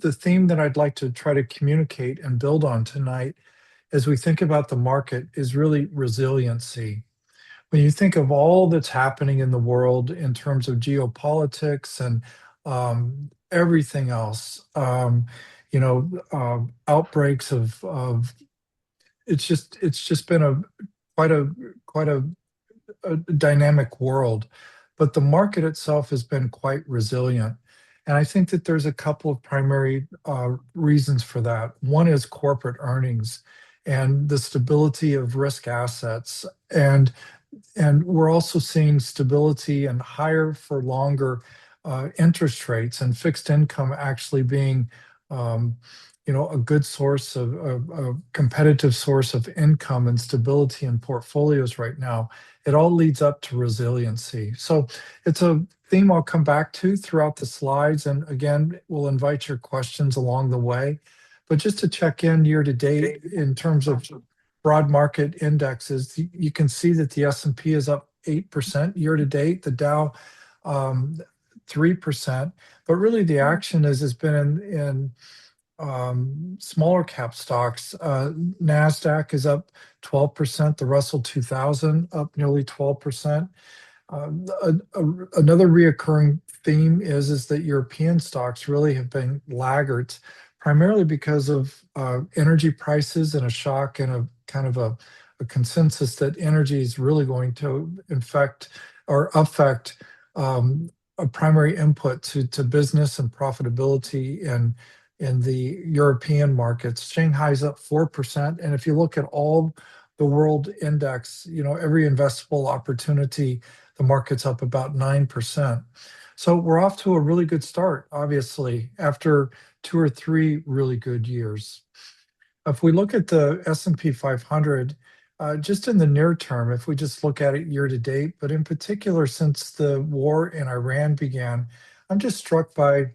the theme that I'd like to try to communicate and build on tonight as we think about the market is really resiliency. When you think of all that's happening in the world in terms of geopolitics and everything else, outbreaks of it's just been a quite a quite a dynamic world, but the market itself has been quite resilient. And I think that there's a couple of primary reasons for that. One is corporate earnings and the stability of risk assets. And we're also seeing stability and higher for longer interest rates and fixed income actually being, um, a good source of a competitive source of income and stability in portfolios right now. It all leads up to resiliency. So it's a theme I'll come back to throughout the slides. And again, we'll invite your questions along the way. But just to check in year to date in terms of broad market indexes, you can see that the S&P is up 8% year to date, the Dow 3%. But really the action has been in smaller cap stocks. NASDAQ is up 12%, the Russell 2000 up nearly 12%. Another reoccurring theme is that European stocks really have been laggards, primarily because of energy prices and a shock and a kind of a consensus that energy is really going to affect a primary input to business and profitability in the European markets. Shanghai's up 4%. And if you look at all the world index, every investable opportunity, the market's up about 9%. So we're off to a really good start, obviously, after 2 or 3 really good years. If we look at the S&P 500, just in the near term, if we just look at it year to date, but in particular since the war in Iran began, I'm just struck by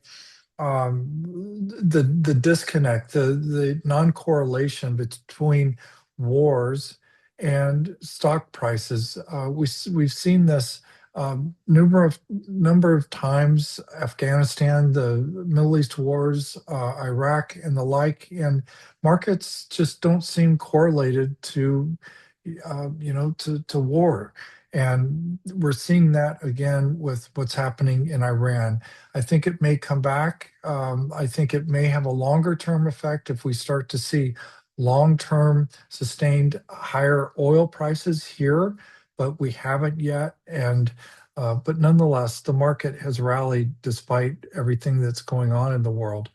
the disconnect, the non-correlation between wars and stock prices. We've seen this number of times: Afghanistan, the Middle East wars, Iraq, and the like. And markets just don't seem correlated to war. And we're seeing that again with what's happening in Iran. I think it may come back. I think it may have a longer term effect if we start to see long term sustained higher oil prices here, but we haven't yet. But nonetheless, the market has rallied despite everything that's going on in the world.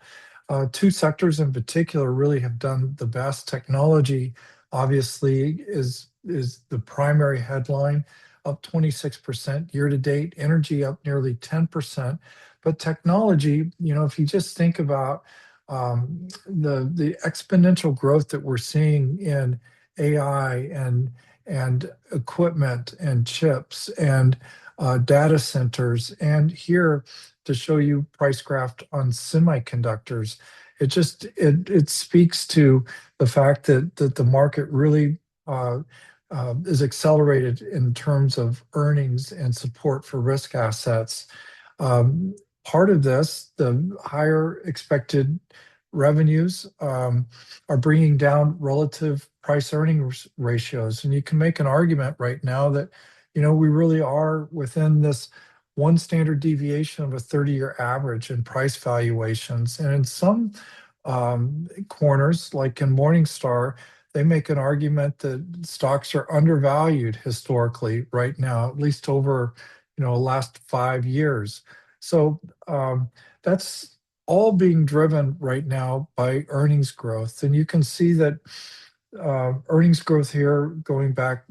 Two sectors in particular really have done the best. Technology, obviously, is the primary headline, up 26% year to date. Energy up nearly 10%. But technology, if you just think about the exponential growth that we're seeing in AI and equipment and chips and data centers, and here to show you price graph on semiconductors, it speaks to the fact that the market really is accelerated in terms of earnings and support for risk assets. Part of this, the higher expected revenues, are bringing down relative price earnings ratios. And you can make an argument right now that, we really are within this one standard deviation of a 30-year average in price valuations. And in some corners, like in Morningstar, they make an argument that stocks are undervalued historically right now, at least over the last 5 years. So that's all being driven right now by earnings growth. And you can see that earnings growth here going back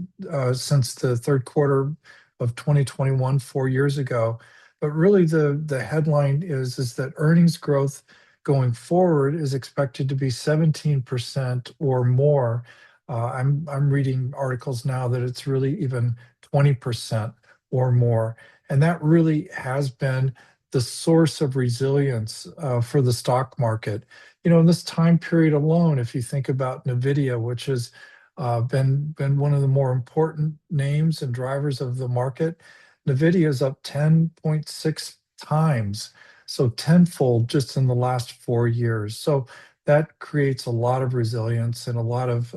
since the third quarter of 2021, 4 years ago. But really the headline is that earnings growth going forward is expected to be 17% or more. I'm reading articles now that it's really even 20% or more. And that really has been the source of resilience for the stock market. In this time period alone, if you think about NVIDIA, which has been one of the more important names and drivers of the market, NVIDIA is up 10.6 times. so tenfold just in the last 4 years. So that creates a lot of resilience and a lot of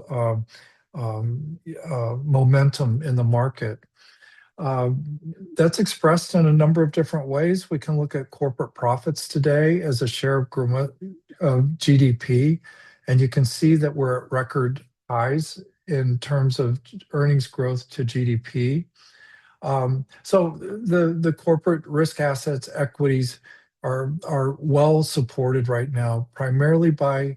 momentum in the market. Uh, that's expressed in a number of different ways. We can look at corporate profits today as a share of GDP, and you can see that we're at record highs in terms of earnings growth to GDP. So the corporate risk assets equities are well supported right now, primarily by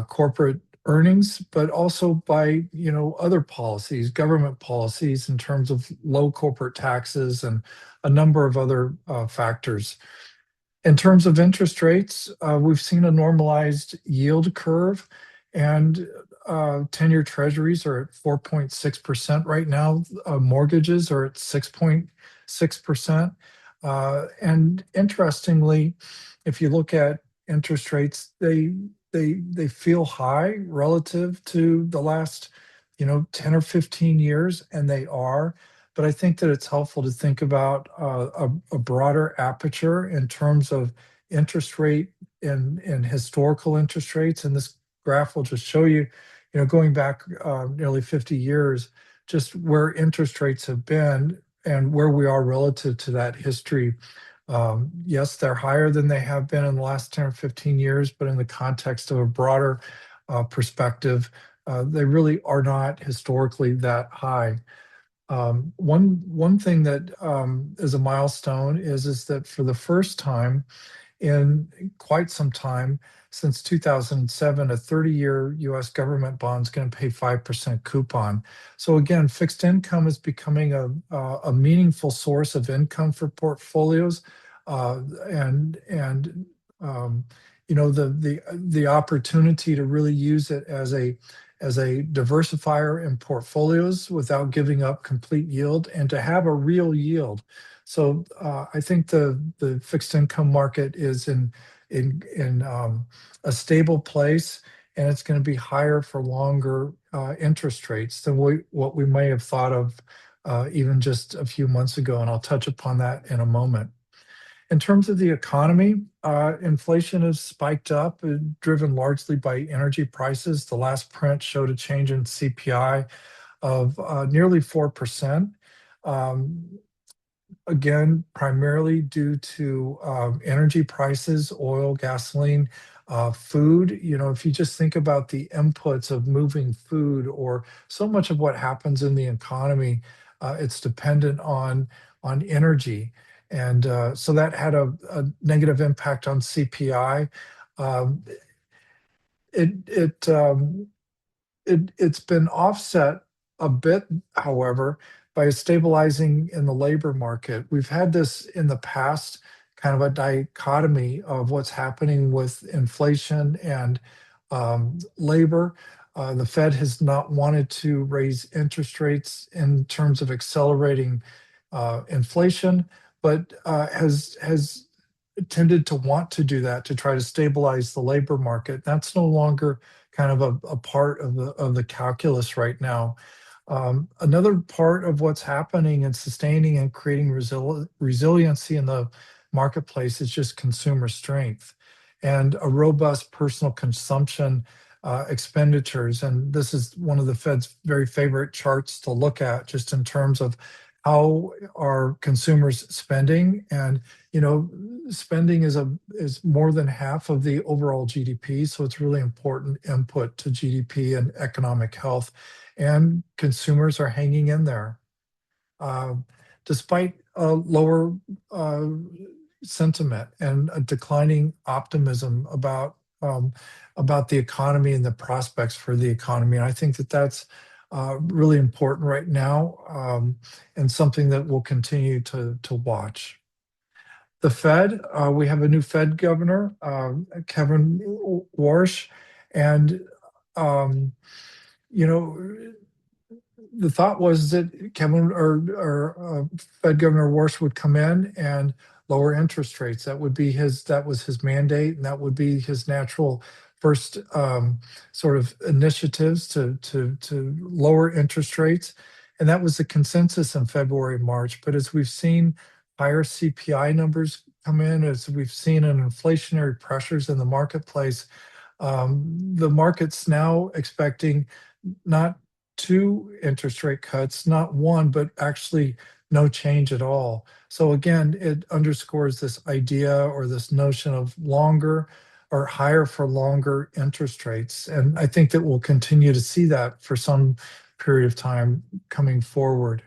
corporate earnings, but also by other policies, government policies in terms of low corporate taxes and a number of other factors. In terms of interest rates, we've seen a normalized yield curve, and 10-year treasuries are at 4.6% right now. Mortgages are at 6.6%. And interestingly, if you look at interest rates, they feel high relative to the last 10 or 15 years, and they are. But I think that it's helpful to think about a broader aperture in terms of interest rate and historical interest rates. And this graph will just show you, going back nearly 50 years, just where interest rates have been and where we are relative to that history. Yes, they're higher than they have been in the last 10 or 15 years, but in the context of a broader perspective, they really are not historically that high. One thing that is a milestone is that for the first time in quite some time, since 2007, a 30-year U.S. government bond is going to pay 5% coupon. So again, fixed income is becoming a meaningful source of income for portfolios, and the opportunity to really use it as a diversifier in portfolios without giving up complete yield and to have a real yield. So I think the fixed income market is in a stable place, and it's going to be higher for longer interest rates than what we may have thought of even just a few months ago. And I'll touch upon that in a moment. In terms of the economy, inflation has spiked up, driven largely by energy prices. The last print showed a change in CPI of nearly 4%. Again, primarily due to energy prices, oil, gasoline, food. If you just think about the inputs of moving food, or so much of what happens in the economy, it's dependent on energy. And so that had a negative impact on CPI. It's been offset a bit, however, by a stabilizing in the labor market. We've had this in the past, kind of a dichotomy of what's happening with inflation and labor. The Fed has not wanted to raise interest rates in terms of accelerating inflation, but has tended to want to do that to try to stabilize the labor market. That's no longer kind of a part of the calculus right now. Another part of what's happening and sustaining and creating resiliency in the marketplace is just consumer strength and a robust personal consumption expenditures. And this is one of the Fed's very favorite charts to look at, just in terms of how are consumers spending. And spending is more than half of the overall GDP, so it's really important input to GDP and economic health. And consumers are hanging in there, despite a lower sentiment and a declining optimism about the economy and the prospects for the economy. And I think that that's really important right now, and something that we'll continue to watch. The Fed, we have a new Fed governor, Kevin Warsh, and the thought was that Kevin or Fed Governor Warsh would come in and lower interest rates. That was his mandate, and that would be his natural first sort of initiatives to lower interest rates. And that was the consensus in February, March. But as we've seen higher CPI numbers come in as we've seen in inflationary pressures in the marketplace. The market's now expecting not two interest rate cuts, not one, but actually no change at all. So again, it underscores this idea or this notion of longer or higher for longer interest rates. And I think that we'll continue to see that for some period of time coming forward.